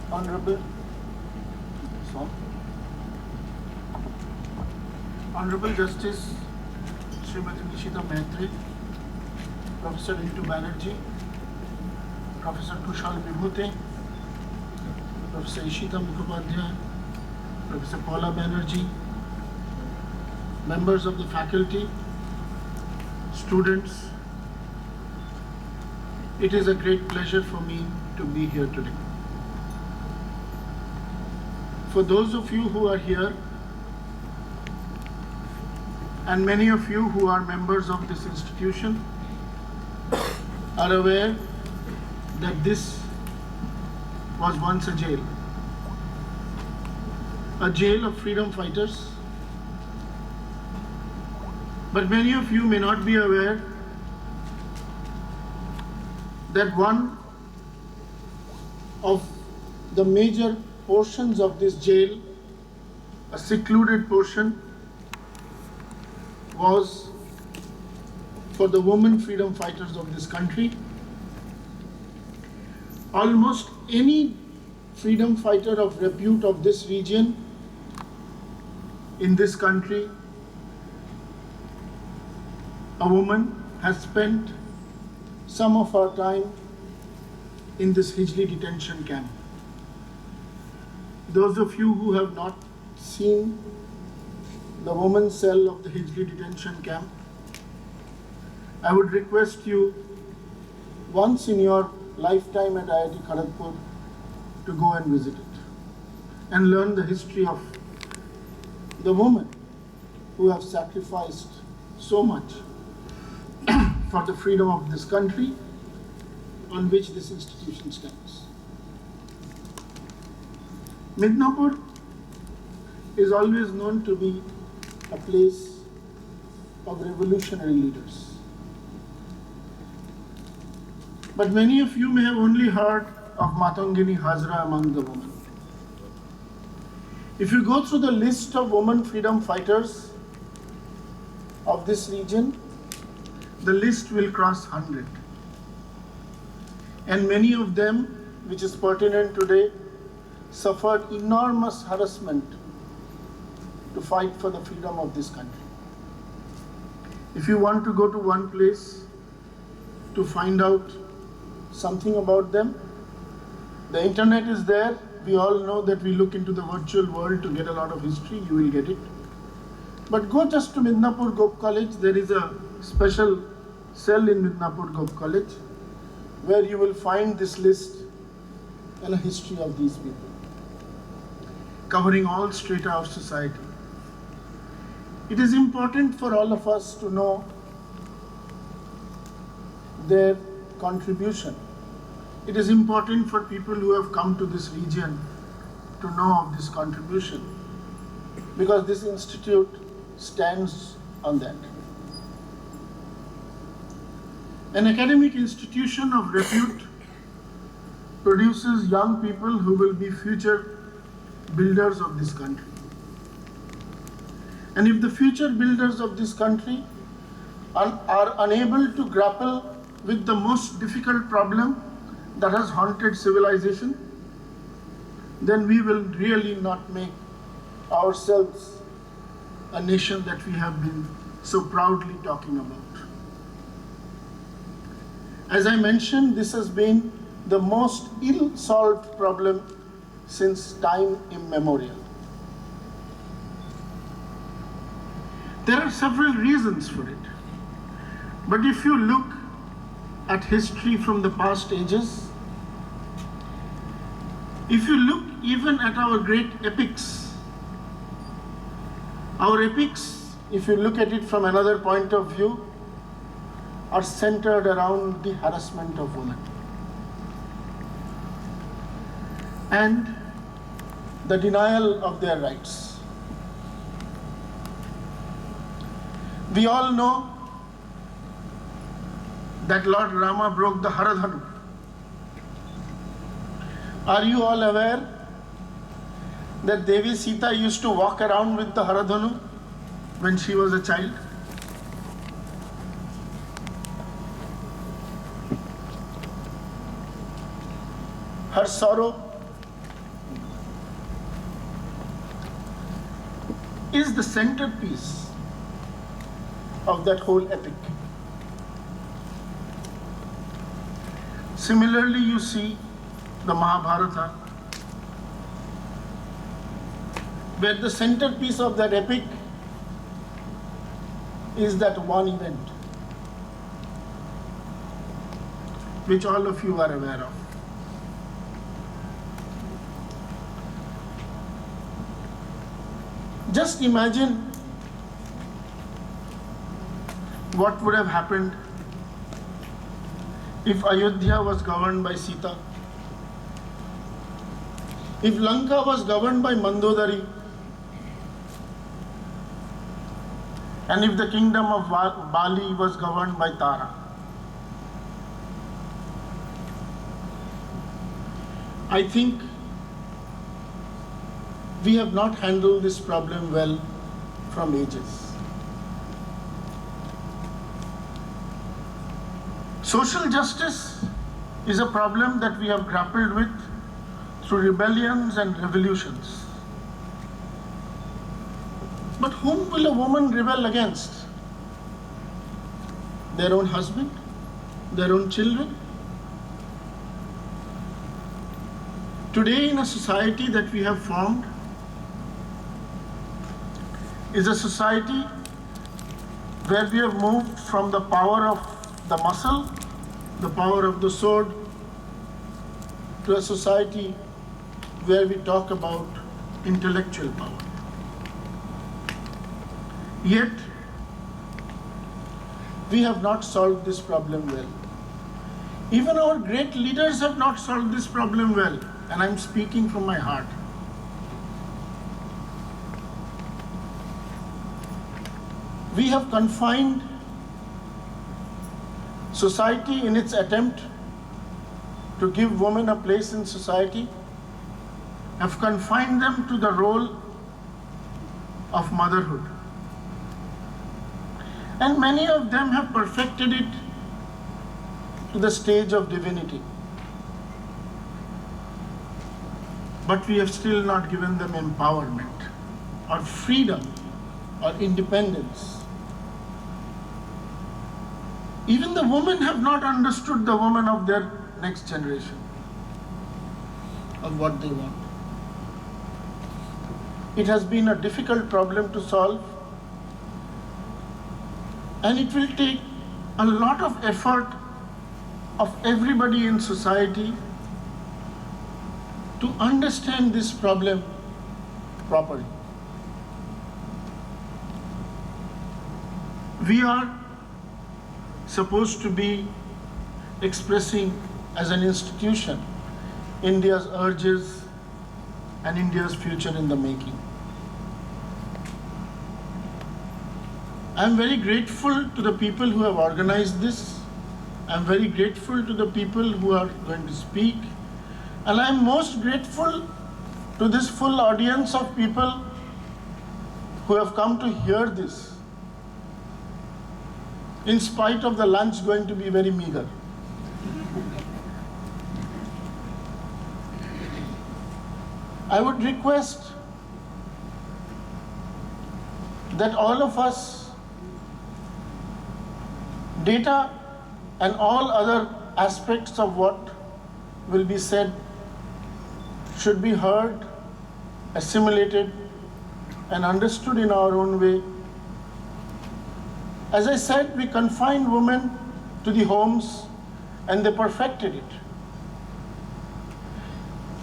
Honorable, Honorable Justice Srimati Nishita Maitre, Professor Intu Banerjee, Professor Kushal Vibhute, Professor Ishita Mukhopadhyay, Professor Paula Banerjee, members of the faculty, students, it is a great pleasure for me to be here today. For those of you who are here, and many of you who are members of this institution are aware that this was once a jail of freedom fighters. But many of you may not be aware that one of the major portions of this jail, a secluded portion, was for the women freedom fighters of this country. Almost any freedom fighter of repute of this region in this country, a woman, has spent some of our time in this Hijli detention camp. Those of you who have not seen the women's cell of the Hijli detention camp, I would request you once in your lifetime at IIT Kharagpur to go and visit it and learn the history of the women who have sacrificed so much for the freedom of this country on which this institution stands. Midnapur is always known to be a place of revolutionary leaders. But many of you may have only heard of Matangini Hazra among the women. If you go through the list of women freedom fighters of this region, the list will cross 100. And many of them, which is pertinent today, suffered enormous harassment to fight for the freedom of this country. If you want to go to one place to find out something about them, the internet is there. We all know that we look into the virtual world to get a lot of history, you will get it. But go just to Midnapur Gop College, there is a special cell in Midnapur Gop College where you will find this list and a history of these people, covering all strata of society. It is important for all of us to know their contribution. It is important for people who have come to this region to know of this contribution, because this institute stands on that. An academic institution of repute produces young people who will be future builders of this country. And if the future builders of this country are unable to grapple with the most difficult problem that has haunted civilization, then we will really not make ourselves a nation that we have been so proudly talking about. As I mentioned, this has been the most ill-solved problem since time immemorial. There are several reasons for it. But if you look at history from the past ages, if you look even at our great epics, if you look at it from another point of view, are centered around the harassment of women and the denial of their rights. We all know that Lord Rama broke the Haradhanu. Are you all aware that Devi Sita used to walk around with the Haradhanu when she was a child? Her sorrow, is the centerpiece of that whole epic. Similarly, you see the Mahabharata, where the centerpiece of that epic is that one event, which all of you are aware of. Just imagine what would have happened if Ayodhya was governed by Sita, if Lanka was governed by Mandodari, and if the kingdom of Bali was governed by Tara. I think we have not handled this problem well from ages. Social justice is a problem that we have grappled with through rebellions and revolutions. But whom will a woman rebel against? Their own husband? Their own children? Today, in a society that we have formed, is a society where we have moved from the power of the muscle, the power of the sword, to a society where we talk about intellectual power. Yet, we have not solved this problem well. Even our great leaders have not solved this problem well, and I'm speaking from my heart. We have confined society in its attempt to give women a place in society, have confined them to the role of motherhood. And many of them have perfected it to the stage of divinity. But we have still not given them empowerment or freedom or independence. Even the women have not understood the woman of their next generation, of what they want. It has been a difficult problem to solve, and it will take a lot of effort of everybody in society to understand this problem properly. We are supposed to be expressing as an institution India's urges and India's future in the making. I am very grateful to the people who have organized this. I am very grateful to the people who are going to speak. And I am most grateful to this full audience of people who have come to hear this, in spite of the lunch going to be very meager. I would request that all of us, data and all other aspects of what will be said should be heard, assimilated, and understood in our own way. As I said, we confined women to the homes and they perfected it.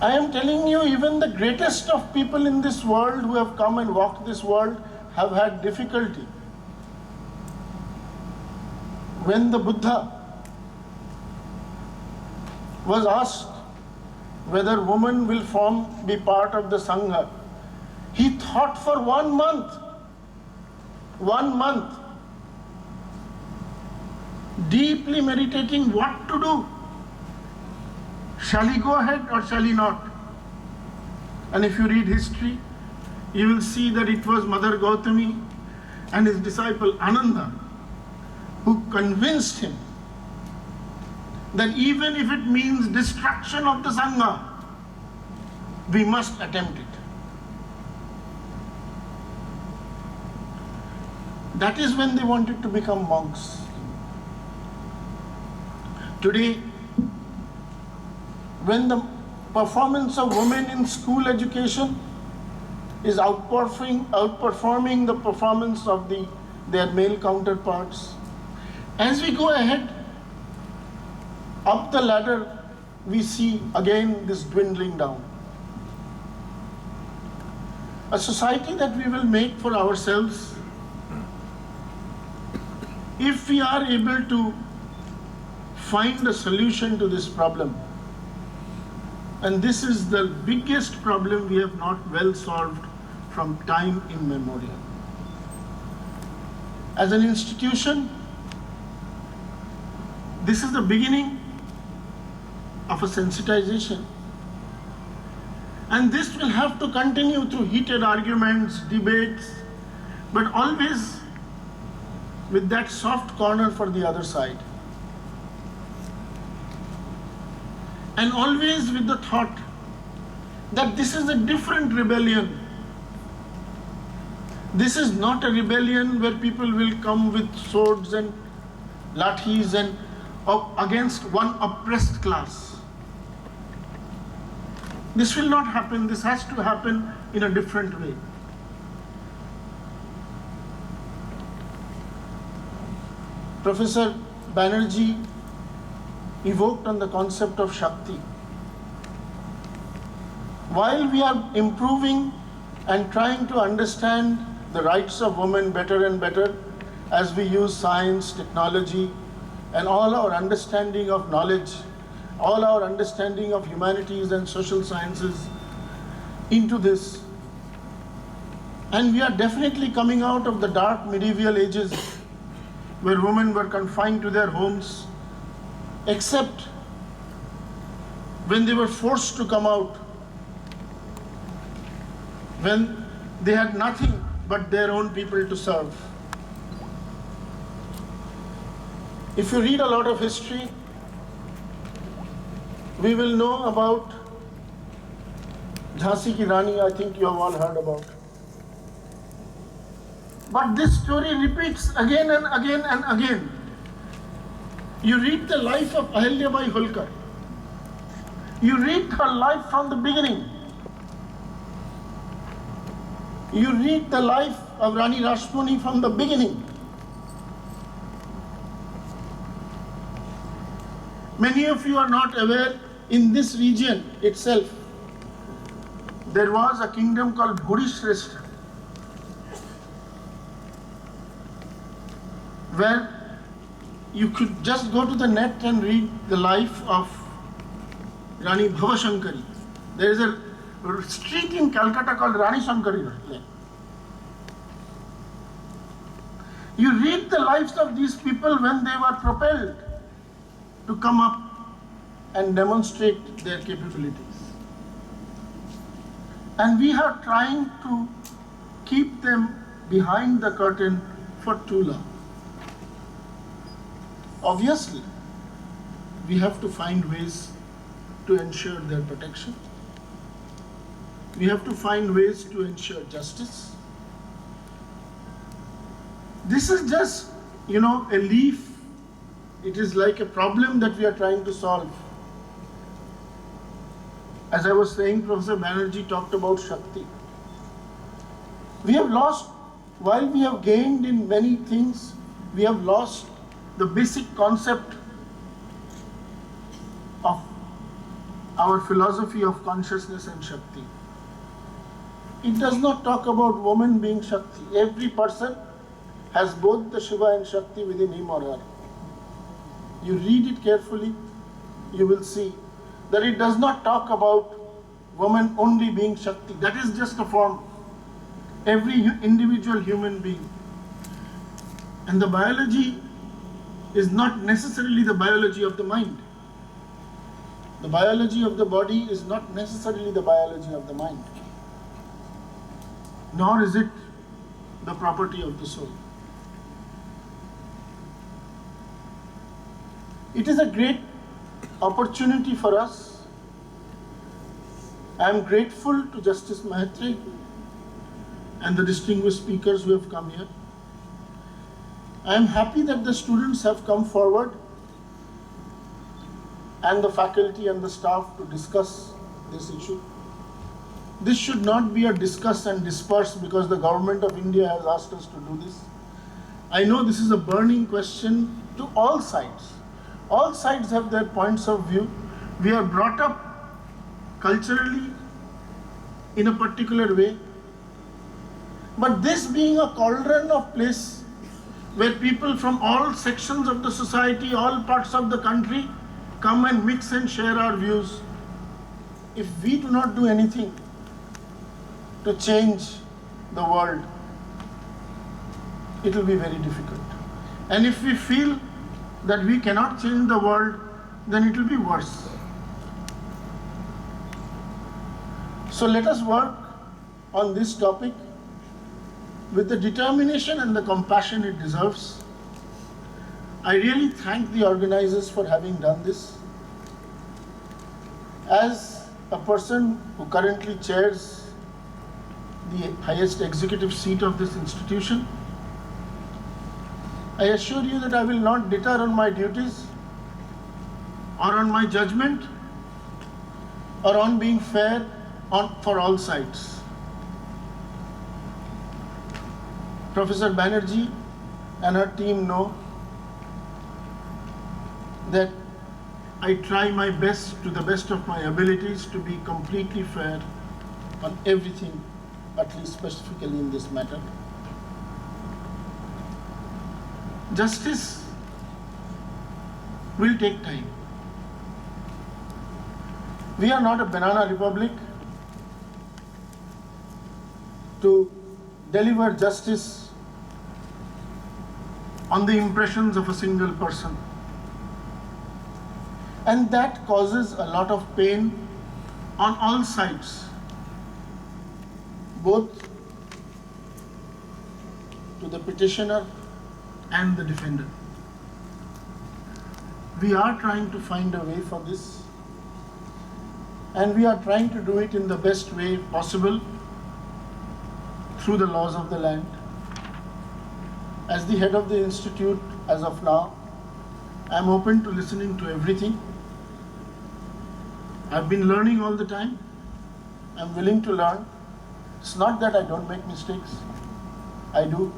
I am telling you, even the greatest of people in this world who have come and walked this world have had difficulty. When the Buddha was asked whether women will be part of the Sangha, he thought for 1 month, deeply meditating what to do. Shall he go ahead or shall he not? And if you read history, you will see that it was Mother Gautami and his disciple Ananda who convinced him that even if it means destruction of the Sangha, we must attempt it. That is when they wanted to become monks. Today, when the performance of women in school education is outperforming the performance of their male counterparts, as we go ahead up the ladder, we see again this dwindling down. A society that we will make for ourselves, if we are able to find a solution to this problem, and this is the biggest problem we have not well solved from time immemorial. As an institution, this is the beginning of a sensitization. And this will have to continue through heated arguments, debates, but always with that soft corner for the other side. And always with the thought that this is a different rebellion. This is not a rebellion where people will come with swords and lathis and against one oppressed class. This will not happen. This has to happen in a different way. Professor Banerjee evoked on the concept of Shakti. While we are improving and trying to understand the rights of women better and better as we use science, technology, and all our understanding of knowledge, all our understanding of humanities and social sciences into this, and we are definitely coming out of the dark medieval ages where women were confined to their homes, except when they were forced to come out, when they had nothing but their own people to serve. If you read a lot of history, we will know about Jhansi ki Rani, I think you have all heard about. But this story repeats again and again and again. You read the life of Ahilyabai Holkar. You read her life from the beginning. You read the life of Rani Rashmani from the beginning. Many of you are not aware, in this region itself, there was a kingdom called Bhurishrestha, where you could just go to the net and read the life of Rani Bhavashankari. There is a street in Calcutta called Rani Shankari Lane. You read the lives of these people when they were propelled to come up and demonstrate their capabilities. And we are trying to keep them behind the curtain for too long. Obviously, we have to find ways to ensure their protection. We have to find ways to ensure justice. This is just, a leaf. It is like a problem that we are trying to solve. As I was saying, Professor Banerjee talked about Shakti. We have lost, while we have gained in many things, we have lost the basic concept of our philosophy of consciousness and Shakti. It does not talk about woman being Shakti. Every person has both the Shiva and Shakti within him or her. You read it carefully, you will see that it does not talk about woman only being Shakti. That is just a form. Every individual human being. And the biology is not necessarily the biology of the mind. The biology of the body is not necessarily the biology of the mind. Nor is it the property of the soul. It is a great opportunity for us. I am grateful to Justice Mahatri and the distinguished speakers who have come here. I am happy that the students have come forward and the faculty and the staff to discuss this issue. This should not be a discuss and disperse because the government of India has asked us to do this. I know this is a burning question to all sides. All sides have their points of view. We are brought up culturally in a particular way. But this being a cauldron of place where people from all sections of the society, all parts of the country come and mix and share our views, if we do not do anything to change the world, it will be very difficult. And if we feel that we cannot change the world, then it will be worse. So let us work on this topic with the determination and the compassion it deserves. I really thank the organizers for having done this. As a person who currently chairs the highest executive seat of this institution, I assure you that I will not deter on my duties or on my judgment or on being fair for all sides. Professor Banerjee and her team know that I try my best, to the best of my abilities, to be completely fair on everything, at least specifically in this matter. Justice will take time. We are not a banana republic to deliver justice on the impressions of a single person. And that causes a lot of pain on all sides, both to the petitioner and the defender. We are trying to find a way for this, and we are trying to do it in the best way possible through the laws of the land. As the head of the institute, as of now, I am open to listening to everything. I've been learning all the time. I'm willing to learn. It's not that I don't make mistakes. I do.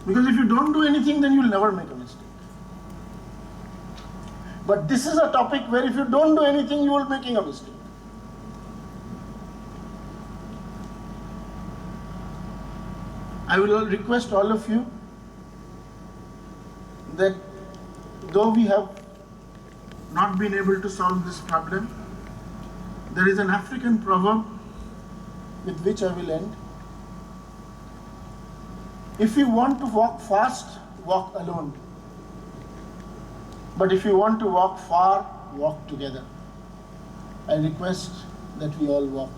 Because if you don't do anything, then you'll never make a mistake. But this is a topic where if you don't do anything, you will be making a mistake. I will request all of you that though we have not been able to solve this problem, there is an African proverb with which I will end. If you want to walk fast, walk alone. But if you want to walk far, walk together. I request that we all walk